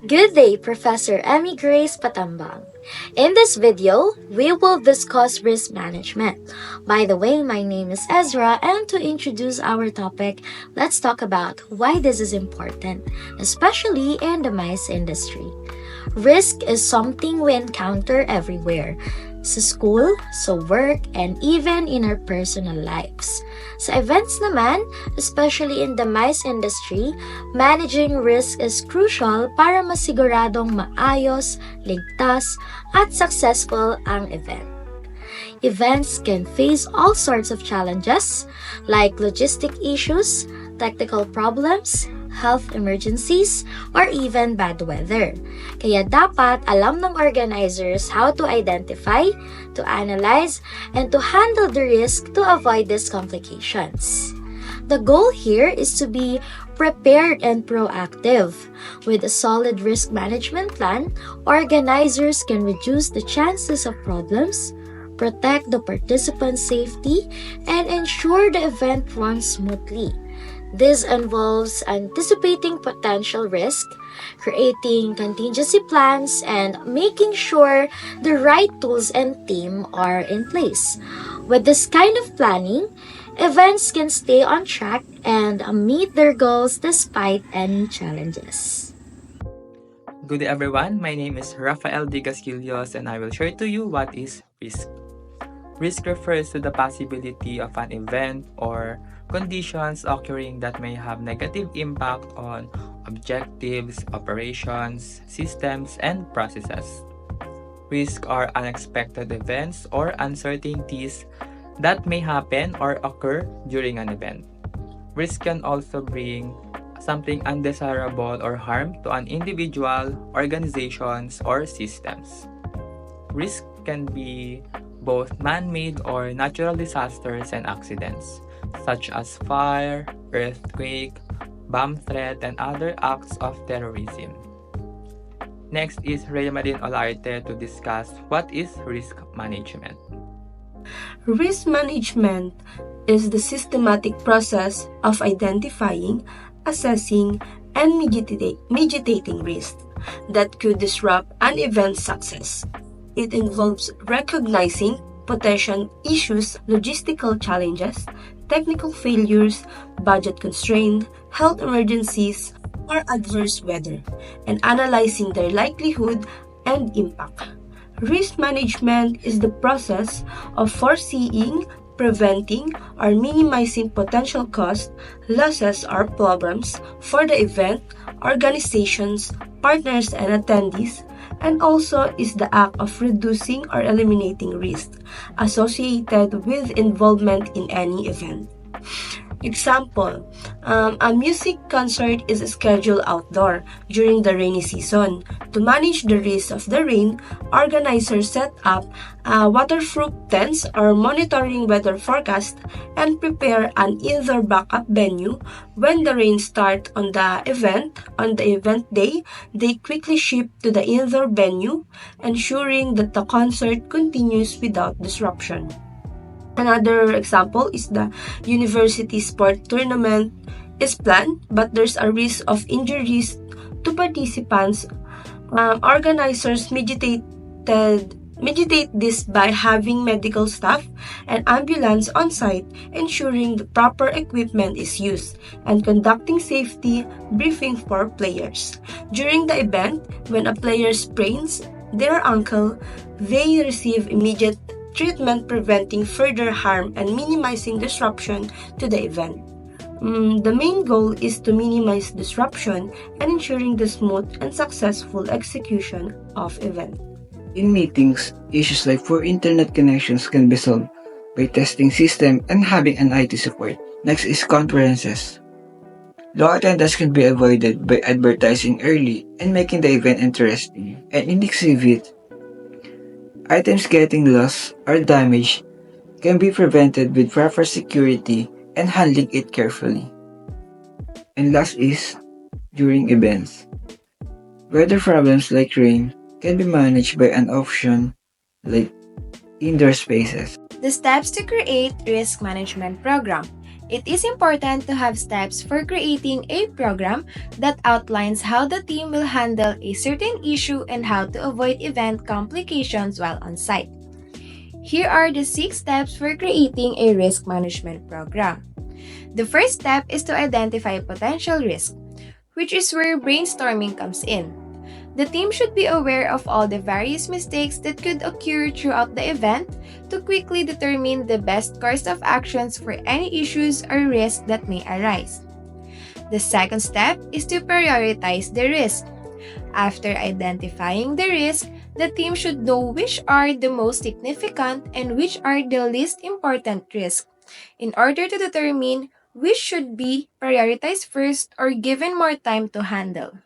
Good day, Professor Emmy Grace Patambang. In this video, we will discuss risk management. By the way, my name is Ezra, and to introduce our topic, let's talk about why this is important, especially in the mice industry. Risk is something we encounter everywhere. Sa school, sa work, and even in our personal lives. Sa events naman, especially in the mice industry, managing risk is crucial para masiguradong maayos, ligtas, at successful ang event. Events can face all sorts of challenges like logistic issues, technical problems, health emergencies, or even bad weather. Kaya dapat alam ng organizers how to identify, to analyze, and to handle the risk to avoid these complications. The goal here is to be prepared and proactive. With a solid risk management plan, organizers can reduce the chances of problems, protect the participants' safety, and ensure the event runs smoothly. This involves anticipating potential risk, creating contingency plans, and making sure the right tools and team are in place. With this kind of planning, events can stay on track and meet their goals despite any challenges. Good day everyone, my name is Rafael D. Gacillos and I will share to you what is risk. Risk refers to the possibility of an event or conditions occurring that may have negative impact on objectives, operations, systems, and processes. Risks are unexpected events or uncertainties that may happen or occur during an event. Risk can also bring something undesirable or harm to an individual, organizations, or systems. Risk can be both man-made or natural disasters and accidents, such as fire, earthquake, bomb threat, and other acts of terrorism. Next is Reimalyn Olarte to discuss what is risk management. Risk management is the systematic process of identifying, assessing, and mitigating risks that could disrupt an event's success. It involves recognizing potential issues, logistical challenges, technical failures, budget constraints, health emergencies, or adverse weather, and analyzing their likelihood and impact. Risk management is the process of foreseeing, preventing, or minimizing potential costs, losses, or problems for the event, organizations, partners, and attendees, and also is the act of reducing or eliminating risk associated with involvement in any event. Example, a music concert is scheduled outdoor during the rainy season. To manage the risk of the rain, organizers set up waterproof tents or monitoring weather forecast and prepare an indoor backup venue. When the rain starts on the event day, they quickly ship to the indoor venue, ensuring that the concert continues without disruption. Another example is the university sport tournament is planned, but there's a risk of injuries to participants. Organizers mitigate this by having medical staff and ambulance on site, ensuring the proper equipment is used, and conducting safety briefing for players. During the event, when a player sprains their ankle, they receive immediate treatment, preventing further harm and minimizing disruption to the event. The main goal is to minimize disruption and ensuring the smooth and successful execution of event. In meetings, issues like poor internet connections can be solved by testing system and having an IT support. Next is conferences. Low attendance can be avoided by advertising early and making the event interesting. And in exhibit, items getting lost or damaged can be prevented with proper security and handling it carefully. And last is during events. Weather problems like rain can be managed by an option like indoor spaces. The steps to create risk management program. It is important to have steps for creating a program that outlines how the team will handle a certain issue and how to avoid event complications while on site. Here are the 6 steps for creating a risk management program. The first step is to identify potential risk, which is where brainstorming comes in. The team should be aware of all the various mistakes that could occur throughout the event to quickly determine the best course of actions for any issues or risks that may arise. The second step is to prioritize the risk. After identifying the risk, the team should know which are the most significant and which are the least important risks in order to determine which should be prioritized first or given more time to handle.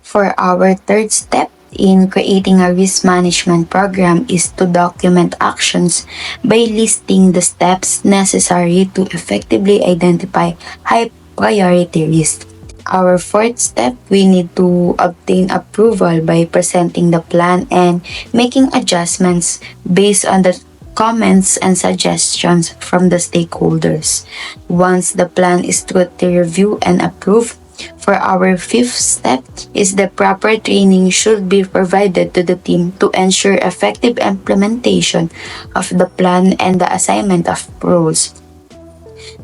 For our third step in creating a risk management program is to document actions by listing the steps necessary to effectively identify high priority risks. Our fourth step, we need to obtain approval by presenting the plan and making adjustments based on the comments and suggestions from the stakeholders. Once the plan is thoroughly reviewed and approved, for our fifth step is the proper training should be provided to the team to ensure effective implementation of the plan and the assignment of roles.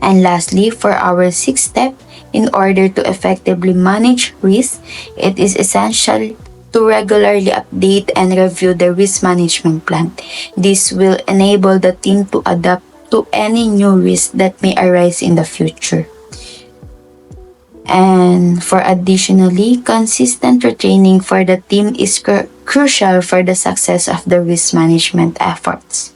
And lastly, for our sixth step, in order to effectively manage risk, it is essential to regularly update and review the risk management plan. This will enable the team to adapt to any new risks that may arise in the future. And for additionally, consistent retraining for the team is crucial for the success of the risk management efforts.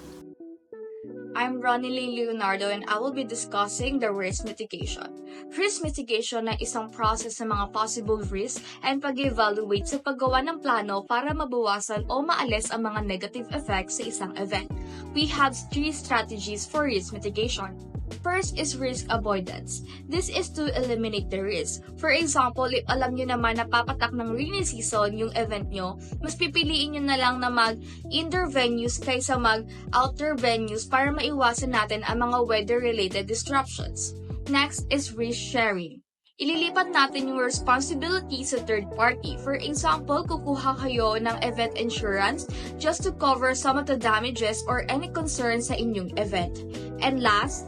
I'm Ronilaine Leonardo and I will be discussing the risk mitigation. Risk mitigation ay isang process ng mga possible risk and pag-evaluate sa paggawa ng plano para mabawasan o maalis ang mga negative effects sa isang event. We have 3 strategies for risk mitigation. First is risk avoidance. This is to eliminate the risk. For example, if alam nyo naman na papatak ng rainy season yung event nyo, mas pipiliin nyo na lang na mag-indoor venues kaysa mag-outdoor venues para maiwasan natin ang mga weather-related disruptions. Next is risk sharing. Ililipat natin yung responsibility sa third party. For example, kukuha kayo ng event insurance just to cover some of the damages or any concerns sa inyong event. And last,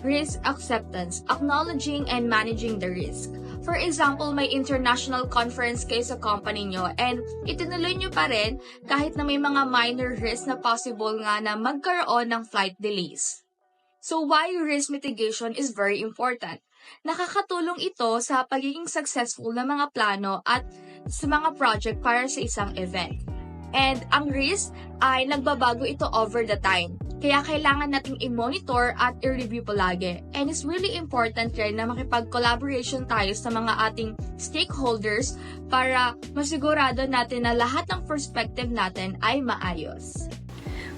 risk acceptance, acknowledging and managing the risk. For example, may international conference kayo sa company nyo and itinuloy nyo pa rin kahit na may mga minor risk na possible nga na magkaroon ng flight delays. So why risk mitigation is very important? Nakakatulong ito sa pagiging successful ng mga plano at sa mga project para sa isang event. And ang risk ay nagbabago ito over the time. Kaya kailangan nating i-monitor at i-review palagi. And it's really important rin na makipag-collaboration tayo sa mga ating stakeholders para masigurado natin na lahat ng perspective natin ay maayos.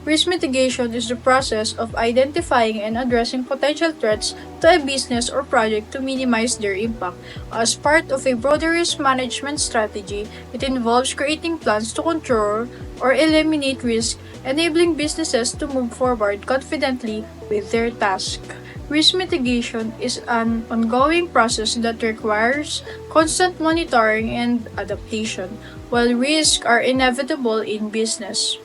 Risk mitigation is the process of identifying and addressing potential threats to a business or project to minimize their impact. As part of a broader risk management strategy, it involves creating plans to control or eliminate risk, enabling businesses to move forward confidently with their task. Risk mitigation is an ongoing process that requires constant monitoring and adaptation, while risks are inevitable in business.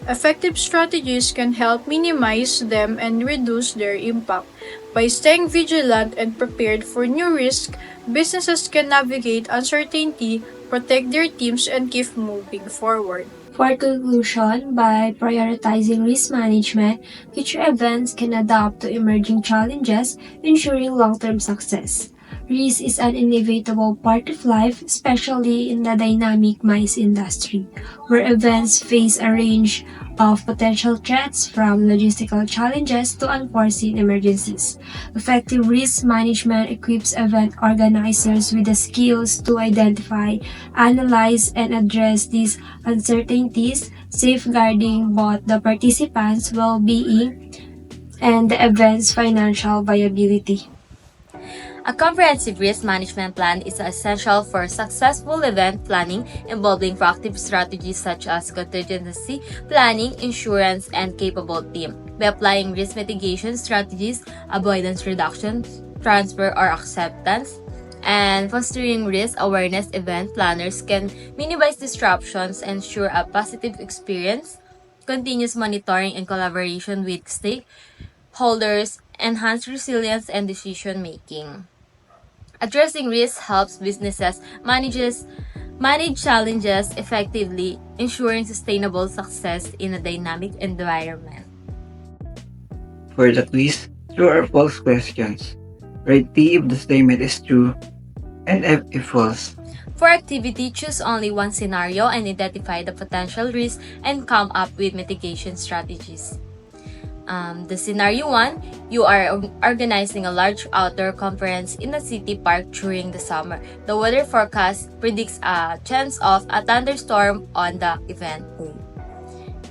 Effective strategies can help minimize them and reduce their impact. By staying vigilant and prepared for new risks, businesses can navigate uncertainty, protect their teams, and keep moving forward. For conclusion, by prioritizing risk management, future events can adapt to emerging challenges, ensuring long-term success. Risk is an inevitable part of life, especially in the dynamic MICE industry, where events face a range of potential threats from logistical challenges to unforeseen emergencies. Effective risk management equips event organizers with the skills to identify, analyze, and address these uncertainties, safeguarding both the participants' well-being and the event's financial viability. A comprehensive risk management plan is essential for successful event planning involving proactive strategies such as contingency planning, insurance, and capable team. By applying risk mitigation strategies, avoidance reduction, transfer or acceptance, and fostering risk awareness, event planners can minimize disruptions, ensure a positive experience, continuous monitoring and collaboration with stakeholders, enhance resilience and decision making. Addressing risk helps businesses manage challenges effectively, ensuring sustainable success in a dynamic environment. For the quiz, true or false questions. Write T if the statement is true and F if false. For activity, choose only one scenario and identify the potential risks and come up with mitigation strategies. The scenario 1, you are organizing a large outdoor conference in a city park during the summer. The weather forecast predicts a chance of a thunderstorm on the event day.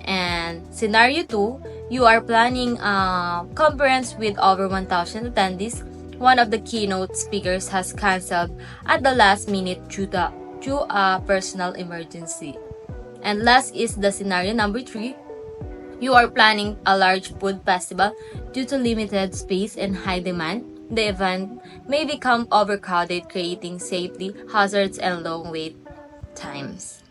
And scenario 2, you are planning a conference with over 1,000 attendees. One of the keynote speakers has canceled at the last minute due to a personal emergency. And last is the scenario number 3. You are planning a large food festival. Due to limited space and high demand, the event may become overcrowded, creating safety hazards and long wait times.